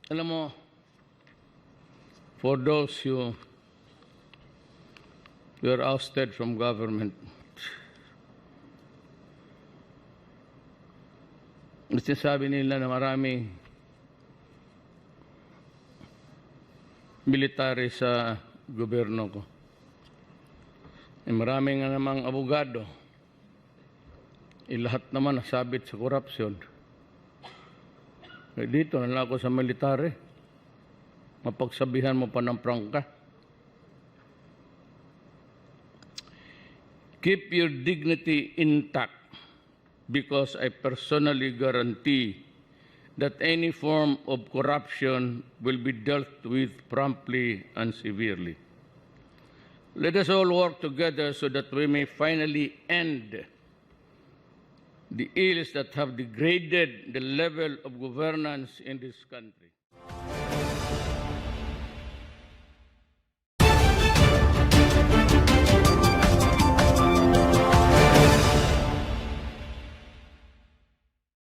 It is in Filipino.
Alam mo, for those who were ousted from government, sinasabi nila na maraming military sa gobyerno ko. Maraming nga namang abogado. Lahat naman nasabit sa korupsyon. Dito na lang ako sa military. Mapagsabihan mo pa ng prangka. Keep your dignity intact because I personally guarantee that any form of corruption will be dealt with promptly and severely. Let us all work together so that we may finally end the ills that have degraded the level of governance in this country.